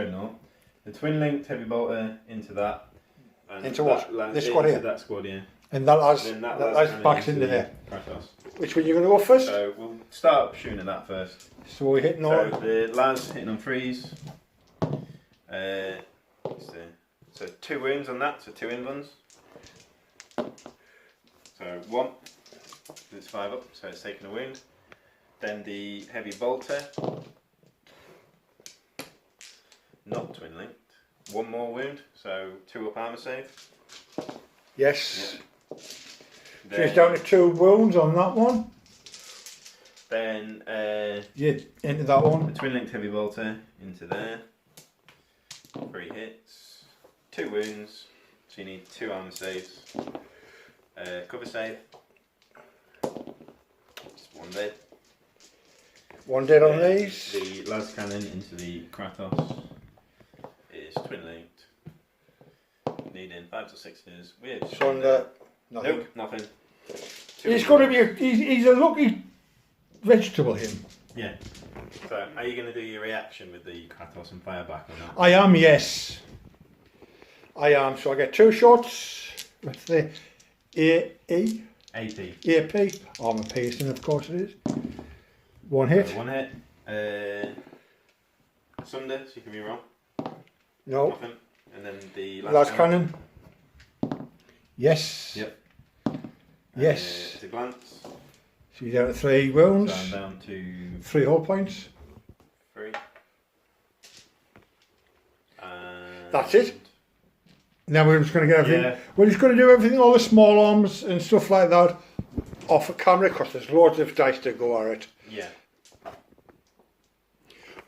The twin linked heavy bolter into that. And into what? This squad into here. That squad, yeah. And that has That backs into there. Kratos. Which one are you going to go first? So we'll start shooting at that first. So we're hitting So on. the Laz hitting on threes. So 2 wounds on that, so 2 invuns. So 1, it's 5 up, so it's taking a wound. Then the heavy bolter, not twin linked. 1 more wound, so 2 up armour save. Yes. Yeah. So it's down to 2 wounds on that one. Then Yeah, into that one. the twin linked heavy bolter into there. 3 hits, 2 wounds, so you need 2 armour saves. Cover save. Just 1 dead. 1 dead on these. The las cannon into the Kratos is twin linked. Needing 5 to 6s. Weird. Nothing. Nope, nothing. He's got to be he's a lucky vegetable, him. Yeah. So, are you going to do your reaction with the Kratos and fire back or not? I am, yes. I am. So I get 2 shots with the AP. Armour piercing, of course it is. 1 hit. 1 hit. Sunder, so you can reroll. No. Nothing. And then the Last cannon. Yes. Yep. Yes. It's a glance. So you're down to 3 wounds. So I'm down to 3 hull points. 3. And That's it. Now we're just going to get everything. Yeah. We're just going to do everything, all the small arms and stuff like that, off a camera because there's loads of dice to go at it. Yeah.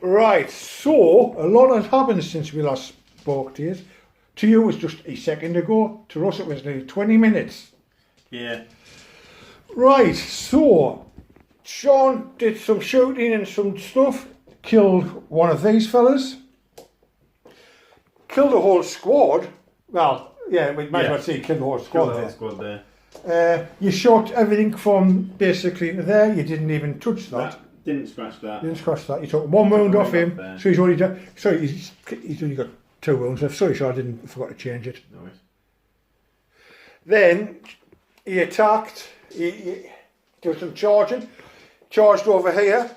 Right. So a lot has happened since we last spoke to you. To you it was just a second ago. To us it was nearly 20 minutes. Yeah. Right. So Sean did some shooting and some stuff. Killed one of these fellas. Killed the whole squad. Well, yeah, we might as well say killed the whole squad Got the there. whole squad there. You shot everything from basically there. You didn't even touch that. Didn't scratch that. You didn't scratch that. You took 1 wound off him, there. so he's already done. Sorry, he's only got 2 wounds. I'm sorry, I forgot to change it. No worries. Then he attacked, he did some charging, charged over here.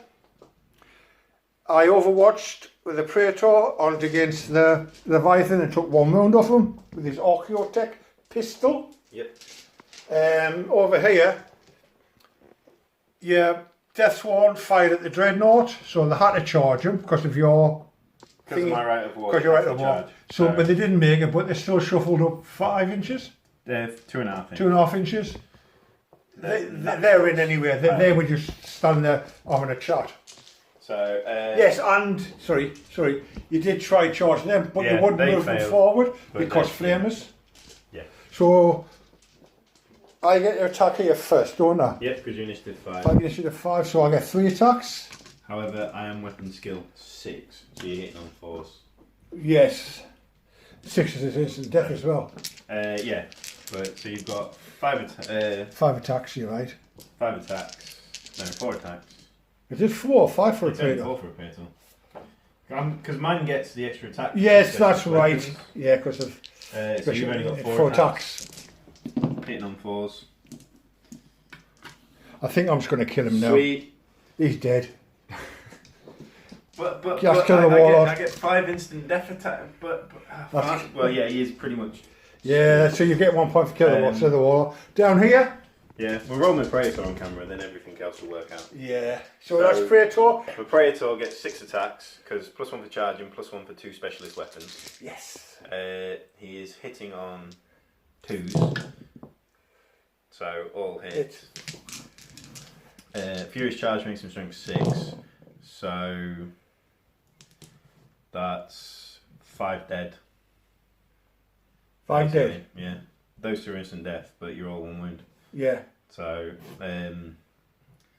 I overwatched with the Praetor on against the Leviathan and took 1 wound off him with his Archaeotech pistol. Yep. Over here, your Deathsworn fired at the Dreadnought, so they had to charge him because of your... Because of my right of war. Because you're right of war. So, but they didn't make it, but they still shuffled up 5 inches. They're 2.5 inches. 2.5 inches. They're in anyway. They were just standing there having a chat. So yes, and sorry, you did try charging them, but you wouldn't move them forward because flamers. Yeah. So I get to attack here first, don't I? Yep, because you're initiative 5. I'm initiative 5, so I get 3 attacks. However, I am weapon skill 6, so you're hitting on 4s. Yes. 6 is instant death as well. Yeah, but so you've got 5 attacks, you're right. 5 attacks. No, 4 attacks. Is it 4 or 5 for a It's only Praetor? 4 for a Praetor. Because mine gets the extra attack. Yes, that's right. Weapons. Yeah, because of... So you've only got 4 attacks. Hitting on 4s. I think I'm just going to kill him now. Sweet. He's dead. But kill the Warlord. I get 5 instant death attack. Well, yeah, he is pretty much. Yeah, so you get 1 point for killing the Warlord. Down here? Yeah, we'll roll my Praetor on camera and then everything else will work out. Yeah, so that's Praetor. The Praetor gets 6 attacks, because +1 for charging, +1 for 2 specialist weapons. Yes. He is hitting on 2s, so all hit. Furious Charge makes him strength 6, so that's 5 dead. 5 dead? Yeah. Those 2 are instant death, but you're all 1 wound. Yeah. So,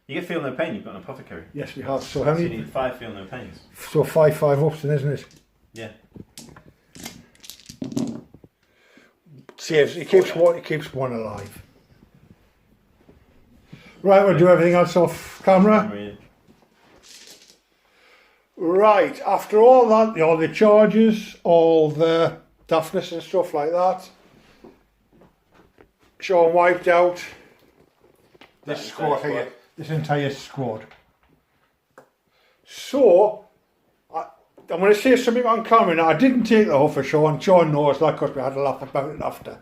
you get feel no pain, you've got an apothecary. Yes, we have. So how many? You need 5 feel no pains. So 5 ups then, isn't it? Yeah. Saves. He keeps one alive. Right, we'll do everything else off camera. Right, after all that, all the charges, all the daftness and stuff like that, Sean wiped out this squad here, this entire squad. So, I'm going to say something on camera now. I didn't take the oath for Sean. Sean knows that because we had a laugh about it after.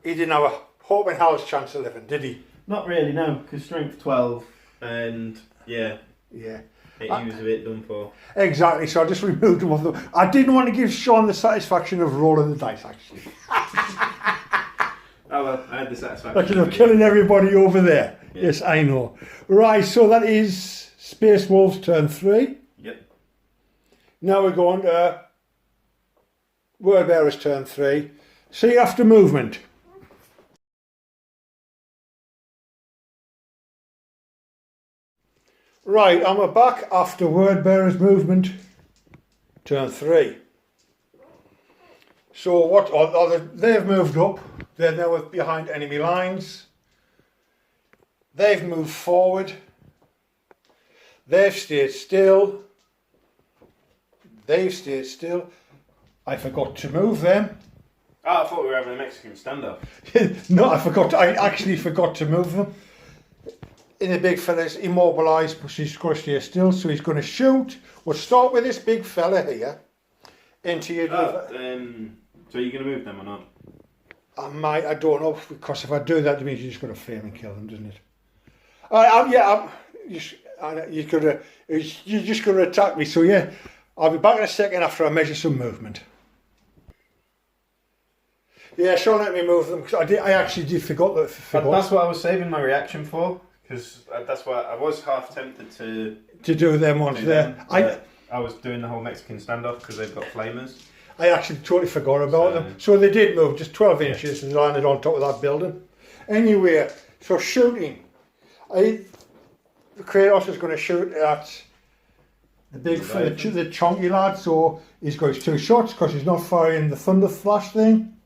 He didn't have a hope in hell's chance of living, did he? Not really, no, because strength 12, and yeah. Yeah. He was a bit done for. Exactly, so I just removed him off the... I didn't want to give Sean the satisfaction of rolling the dice, actually. Oh well, I had the satisfaction of killing everybody over there. Yeah. Yes, I know. Right, so that is Space Wolves turn 3. Yep. Now we're going to Word Bearers turn 3. See after movement. Right, and we're back after Word Bearers movement turn 3. So they've moved up. They're now behind enemy lines. They've moved forward. They've stayed still. They've stayed still. I forgot to move them. Oh, I thought we were having a Mexican standoff. No, I actually forgot to move them. And the big fella's immobilised, but he's going to stay still, so he's going to shoot. We'll start with this big fella here. Into your... So are you going to move them or not? I don't know, because if I do that, it means you're just going to flame and kill them, doesn't it? You're just going to attack me, so yeah. I'll be back in a second after I measure some movement. Yeah, Sean let me move them, because I actually did forgot. That's what I was saving my reaction for, because that's why I was half tempted to do them ones there. I was doing the whole Mexican standoff because they've got flamers. I actually totally forgot about them. So they did move just 12 inches and landed on top of that building. Anyway, so shooting. The Kratos is going to shoot at the the chunky lad, so he's got his 2 shots because he's not firing the thunder flash thing.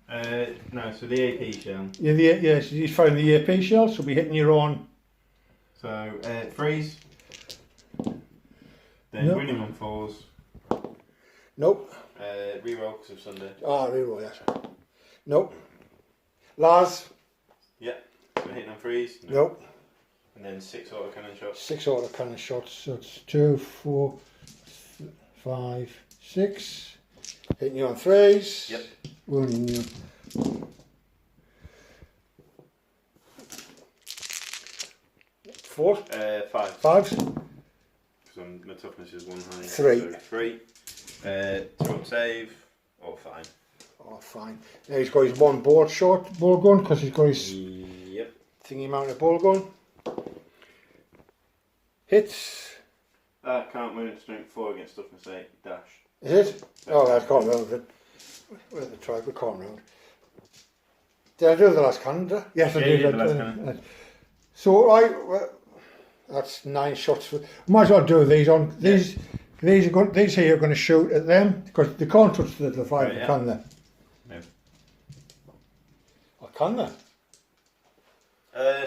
No, so the AP shell. Yeah, he's firing the AP shell, so we'll be hitting your own. So, freeze. Then winning on 4s. Nope. Reroll because of Sunday. Oh, reroll, yes. Nope. Lars? Yeah. So hitting on threes? No. Nope. And then 6 auto cannon shots. 6 auto cannon shots, so it's 2, 4, 5, 6. Hitting you on threes. Yep. Wounding you. Four? 5. Fives? Because my toughness is 1 high. 3. So 3. 2 up save. Or fine. Oh, fine. Now he's got his 1 board shot ball gun because he's got his Yep. thingy mounted ball gun. Hits. That can't wound strength 4 against toughness 8. Dash. Is it? Oh, I can't remember. Where's the tribe? We can't remember. Did I do the last cannon? Did I? Yes, I Yeah, did. you did the last cannon. So, well, that's 9 shots. Might as well do these on. These here are going to shoot at them because they can't touch the five, Right, yeah. can they? No. Or can they?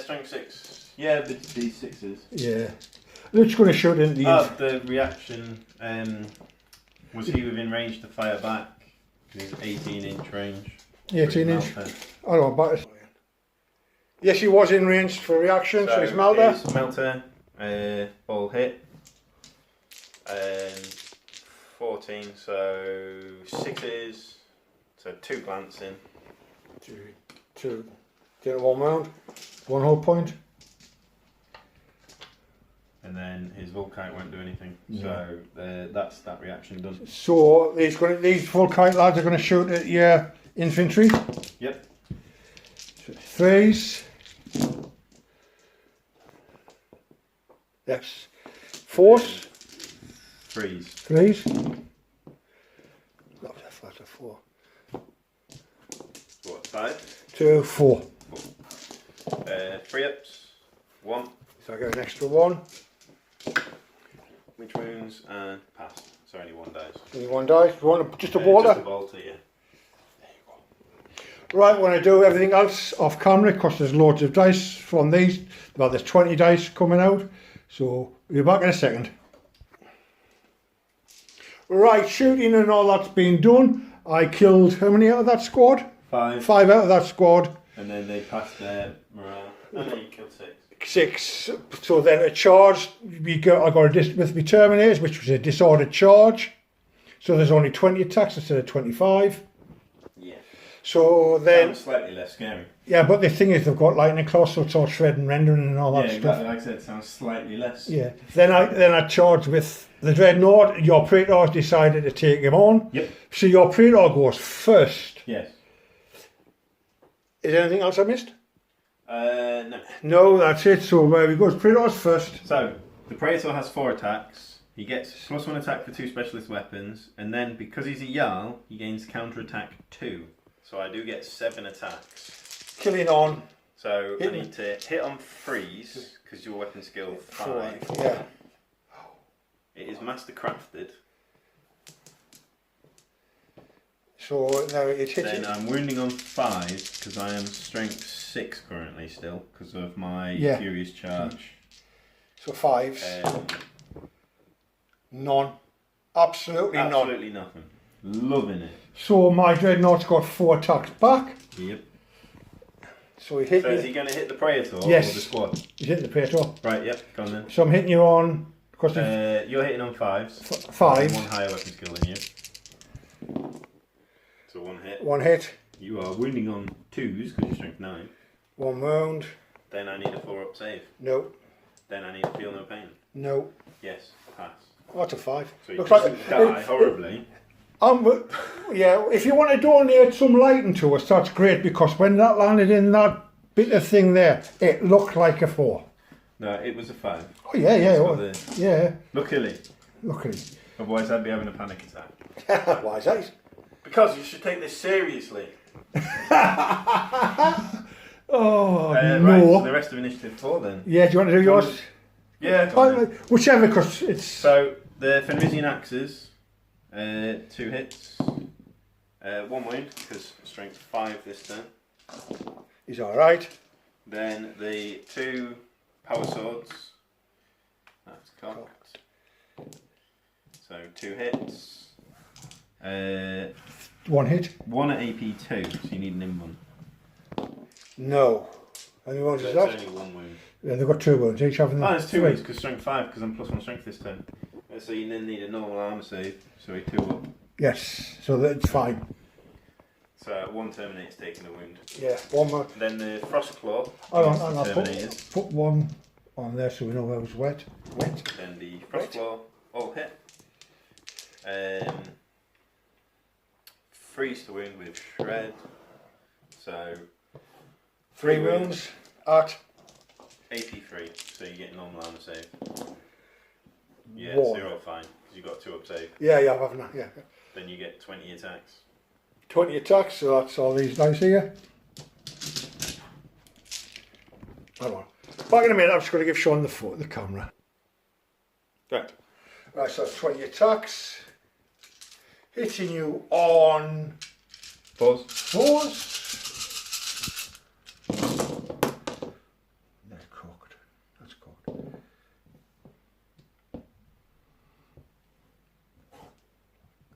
Strength 6. Yeah, these 6s. Yeah. They're just going to shoot into The reaction, was he within range to fire back? He's 18-inch range. 18-inch. I don't know, but yes, he was in range for reaction, so he's melter. His melter, ball hit. 14, so 6s, so 2 glancing. 2. Get 1 round. 1 whole point. And then his Volkite won't do anything. So that's that reaction done. So these full kite lads are going to shoot at your infantry. Yep. 3s. Yes. 4s. 3s. 3s. That was a flat of 4. What, 5? 2, 4. 3 ups. 1. So I get an extra 1. Which wounds and pass. So only 1 dice. Only 1 dice. You want just a bolter? Just a bolter, yeah. Right, when I do everything else off camera, because there's loads of dice from these. Well, there's 20 dice coming out. So we'll be back in a second. Right, shooting and all that's been done. I killed how many out of that squad? 5. 5 out of that squad. And then they passed their morale. And then you killed 6. 6. So then a charge. I got with my Terminators, which was a disordered charge. So there's only 20 attacks instead of 25. Yeah. So then, Sounds slightly less scary. yeah, but the thing is, they've got lightning claws, so it's all shredding, rendering, and all that Yeah, stuff. exactly. Like I said, it sounds slightly less. Yeah. Then I charged with the Dreadnought. Your Praetor's decided to take him on. Yep. So your Praetor goes first. Yes. Is there anything else I missed? No. No, that's it. So where we go, Praetor's first. So the Praetor has 4 attacks. He gets +1 attack for 2 specialist weapons, and then because he's a Jarl, he gains counter attack 2. So I do get 7 attacks. Killing on. So I need to hit on 3s because your weapon skill 5. Yeah. It is master crafted. So now it hits Then it. I'm wounding on 5 because I am strength 6 currently still because of my furious charge. So 5s. None. Absolutely none. Absolutely nothing. Loving it. So my Dreadnought's got 4 attacks back. Yep. So he hit So me. is he going to hit the Praetor Yes. or the squad? He's hitting the Praetor. Right, yep, go on then. So I'm hitting you on. Because You're hitting on 5s. 5. 1 higher weapon skill than you. So 1 hit. 1 hit. You are wounding on 2s because you're strength 9. 1 wound. Then I need a 4-up save. No. Then I need to feel no pain. No. Yes, pass. Oh, that's a 5. So you Looks just like die horribly. Yeah, if you want to donate some lighting to us, that's great, because when that landed in that bit of thing there, it looked like a 4. No, it was a 5. Oh yeah, yeah, It's oh, got yeah. Luckily. Luckily. Otherwise I'd be having a panic attack. Why is that? Because you should take this seriously. Oh Right, no. so the rest of initiative 4 then. Yeah, do you want to do yours? Yeah, go on then. Whichever, because it's. So the Fenrisian axes, 2 hits, 1 wound because strength 5 this turn. He's all right. Then the 2 power swords. That's cocked. So 2 hits, One hit. One at AP2, so you need an in one. No. How many wounds is that? It's only one wound. Yeah, they've got 2 wounds each, haven't they? Oh, it's 2 wounds because strength 5, because I'm +1 strength this turn. So you then need a normal armour save, so we 2 up. Yes, so that's fine. So 1 Terminator's taking a wound. Yeah, one more. Then the Frost Claw. I'll put one on there so we know where it was wet. Then the Frost Claw, all hit. Freeze to wound with Shred. So 3 wounds at AP3, so you get normal armour save. Yeah, 1. so you're all fine, because you got 2 up save. Yeah, haven't I? Yeah. Then you get 20 attacks. 20 attacks, so that's all these dice here. Hang on. Back in a minute, I'm just going to give Sean the camera. Right. Right, so that's 20 attacks. Hitting you on 4s. 4s. They're cooked. That's cooked.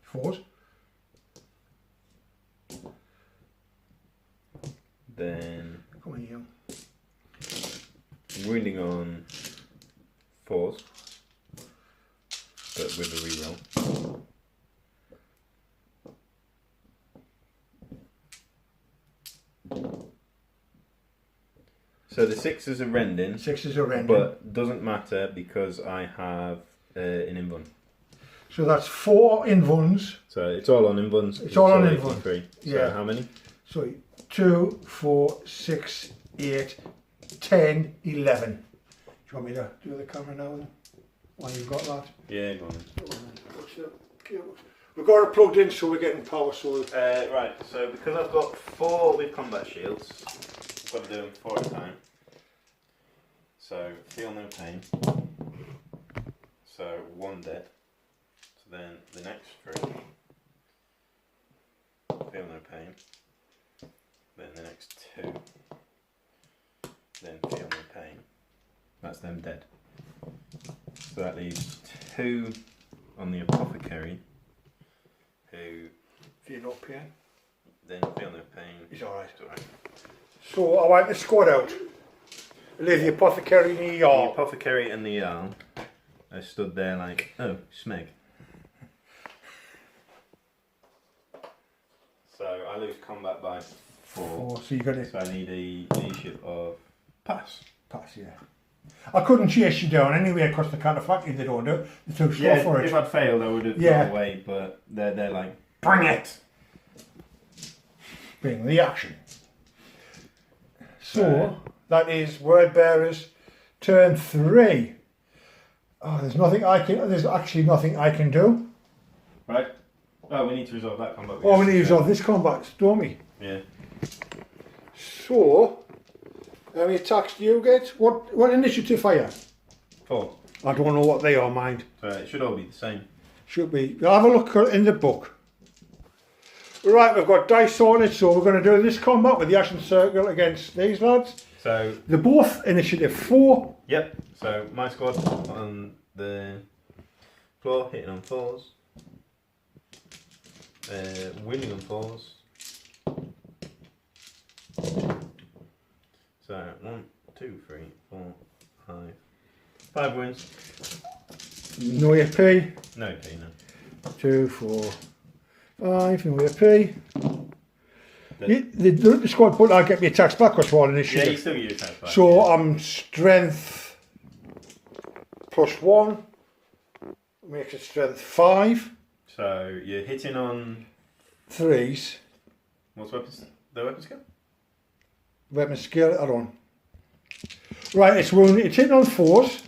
Fours. Then Come on, you. wounding on 4s, but with a reroll. So the 6s are rending. 6s are rending. But doesn't matter because I have an invuln. So that's 4 invuns. So it's all on invuns. It's all on invuln. 83. So Yeah. how many? So 2, 4, 6, 8, 10, 11. Do you want me to do the camera now then? While you've got that? Yeah, go on. We've got it plugged in so we're getting power. So Right, so because I've got 4 with combat shields, I've got to do them 4 at a time. So feel no pain. So 1 dead. So then the next 3. Feel no pain. Then the next 2. Then feel no pain. That's them dead. So that leaves 2 on the apothecary, who feel no pain. then feel no pain. He's alright. It's alright. So I want the squad out. Leave the apothecary in the The yard. apothecary and the Jarl are stood there like, oh, Smeg. So I lose combat by 4. So you got it. So I need a leadership of pass. Pass, yeah. I couldn't chase you down anyway because they can't attack you. They don't do it. They're too slow for it. If I'd failed, I would have got away. But they're like, bring it. Bring the action. So that is word bearers turn 3. Oh, there's nothing I can. There's actually nothing I can do. Right. Oh, we need to resolve that combat. Oh, we need to resolve this combat, don't we? Yeah. So, how many attacks do you get? What initiative are you? 4. I don't know what they are, mind. So it should all be the same. Should be. I'll have a look in the book. Right, we've got dice on it, so we're going to do this combat with the action circle against these lads. So They're both initiative 4. Yep, so my squad on the floor, hitting on 4s, winning on 4s. So 1, 2, 3, 4, 5. 5 wins. No AP. No AP, no. 2, 4, 5. No AP. The squad put I get my attacks back or what Yeah, you initiative. still get your attack back. So yeah. I'm strength +1. Makes it strength 5. So you're hitting on 3s. what's weapons? The weapon skill? Weapon skill, I don't. Right, it's wounded. It's hitting on 4s.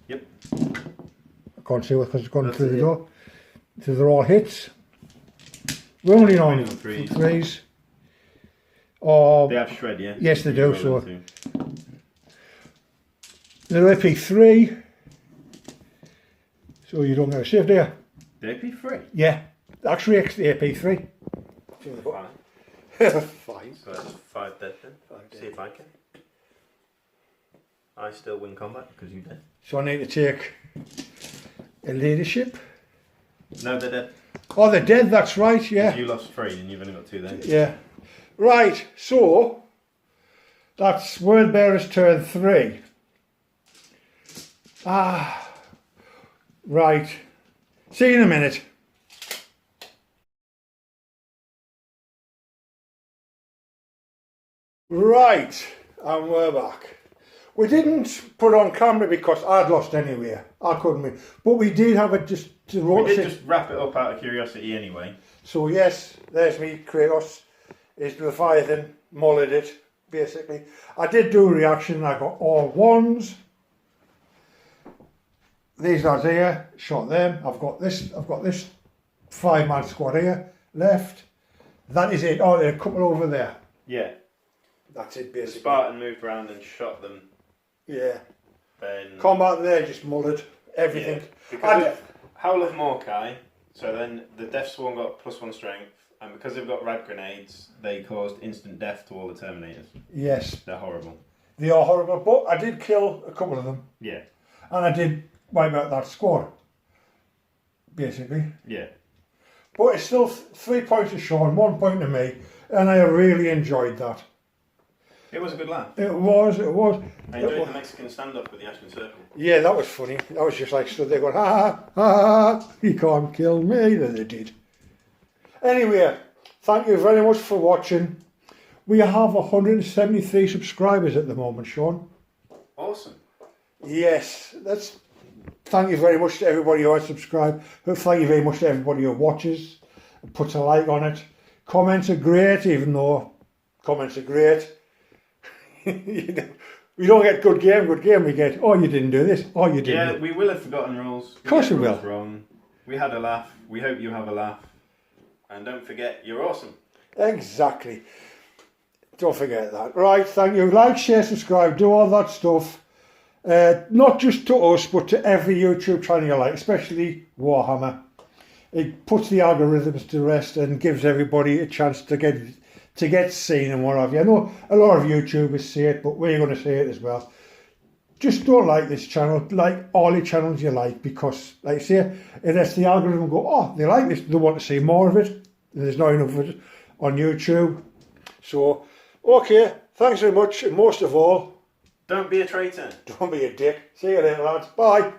Yep. I can't see what because it's gone That's through it, the yeah. door. So they're all hits. Wounding on Wounding on 3s. 3s. Or They have shred, yeah? yes, they do. Roll So into. they're AP 3. So you don't get a save, do you? The AP 3? Yeah, actually it's the AP 3. Fine. Fine. So that's 5 dead then. 5 dead. See if I can. I still win combat because you did. So I need to take a leadership. No, they're dead. Oh, they're dead, that's right, yeah. You lost 3 and you've only got 2 then. Yeah. Right, so that's Word Bearer's turn 3. Right. See you in a minute. Right, and we're back. We didn't put on camera because I'd lost anyway. I couldn't win. But we did have it just to roll. We did just wrap it up out of curiosity anyway. So yes, there's me, Kratos. Is Leviathan, mullered it, basically. I did do a reaction, I got all 1s. These lads here, shot them. I've got this 5-man squad here left. That is it. Oh, there are a couple over there. Yeah. That's it, The basically. Spartan moved around and shot them. Yeah. Then Combat there, just mullered everything. Yeah, because of Howl of Morkai, so then the Death Swarm got +1 strength, and because they've got rad grenades, they caused instant death to all the Terminators. Yes. They're horrible. They are horrible, but I did kill a couple of them. Yeah. And I did wipe out that squad, basically. Yeah. But it's still 3 points to Sean, 1 point to me, and I really enjoyed that. It was a good laugh. It was. I enjoyed the Mexican stand-up with the Ashton Circle. Yeah, that was funny. That was just like stood there going, ha ha, he can't kill me. Then they did. Anyway, thank you very much for watching. We have 173 subscribers at the moment, Sean. Awesome. Yes, thank you very much to everybody who has subscribed. Thank you very much to everybody who watches and puts a like on it. Comments are great, even though comments are great. We don't get good game. We get, oh, you didn't do this. Oh, you didn't. Yeah, we will have forgotten rules. Of course we will. Wrong. We had a laugh. We hope you have a laugh. And don't forget, you're awesome. Exactly. Don't forget that. Right, thank you. Like, share, subscribe, do all that stuff. Not just to us, but to every YouTube channel you like, especially Warhammer. It puts the algorithms to rest and gives everybody a chance to get seen and what have you. I know a lot of YouTubers say it, but we're going to say it as well. Just don't like this channel, like all the channels you like, because, like I say, it lets the algorithm go, oh, they like this, they want to see more of it. There's not enough of it on YouTube. So, okay, thanks very much, and most of all, Don't be a traitor. don't be a dick. See you later, lads. Bye.